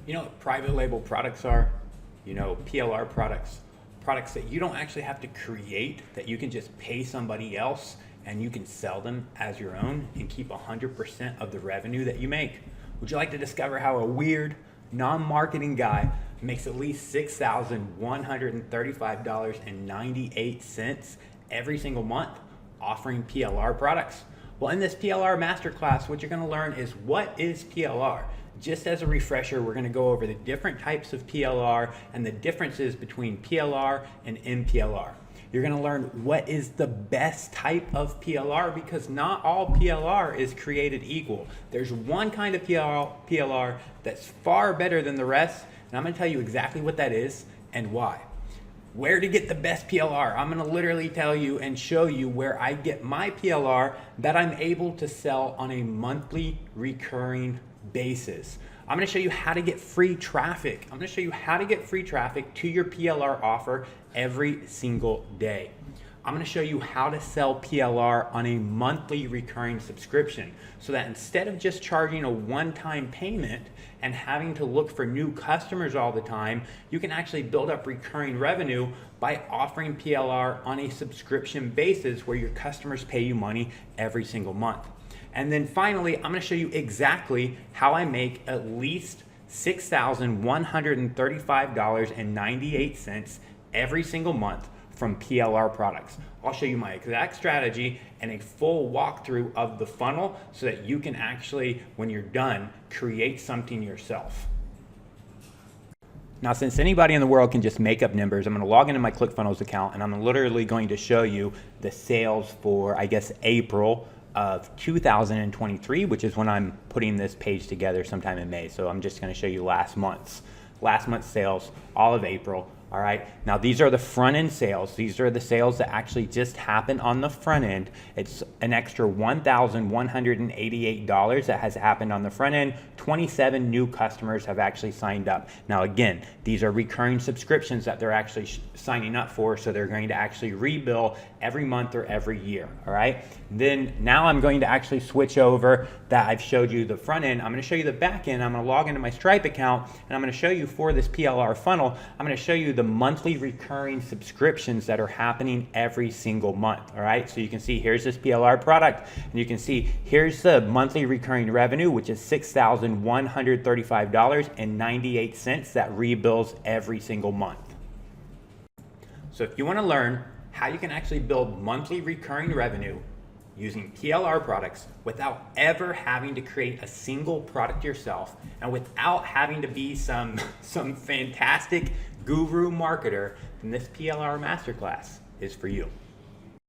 You know what private label products are? You know, PLR products, products that you don't actually have to create, that you can just pay somebody else and you can sell them as your own and keep 100% of the revenue that you make. Would you like to discover how a weird, non-marketing guy makes at least $6,135.98 every single month offering PLR products? Well, in this PLR Masterclass, what you're going to learn is what is PLR. Just as a refresher, we're going to go over the different types of PLR and the differences between PLR and MPLR. You're going to learn what is the best type of PLR, because not all PLR is created equal. There's one kind of PLR that's far better than the rest, and I'm going to tell you exactly what that is and why. Where to get the best PLR. I'm going to literally tell you and show you where I get my PLR that I'm able to sell on a monthly recurring basis. I'm going to show you how to get free traffic. I'm going to show you how to get free traffic to your PLR offer every single day. I'm going to show you how to sell PLR on a monthly recurring subscription, so that instead of just charging a one-time payment and having to look for new customers all the time, you can actually build up recurring revenue by offering PLR on a subscription basis where your customers pay you money every single month. And then finally, I'm going to show you exactly how I make at least $6,135.98 every single month from PLR products. I'll show you my exact strategy and a full walkthrough of the funnel so that you can actually, when you're done, create something yourself. Now, since anybody in the world can just make up numbers, I'm going to log into my ClickFunnels account and I'm literally going to show you the sales for, I guess, April of 2023, which is when I'm putting this page together sometime in May. So I'm just going to show you last month's sales, all of April. All right, now these are the front end sales. These are the sales that actually just happened on the front end. It's an extra $1,188 that has happened on the front end. 27 new customers have actually signed up. Now again, these are recurring subscriptions that they're actually signing up for, so they're going to actually rebill every month or every year, all right? Then now I'm going to actually switch over that I've showed you the front end. I'm gonna show you the back end. I'm gonna log into my Stripe account and I'm gonna show you for this PLR funnel, I'm gonna show you the monthly recurring subscriptions that are happening every single month, all right? So you can see here's this PLR product and you can see here's the monthly recurring revenue, which is $6,135.98 that rebills every single month. So if you wanna learn how you can actually build monthly recurring revenue using PLR products without ever having to create a single product yourself and without having to be some fantastic guru marketer, then this PLR Masterclass is for you.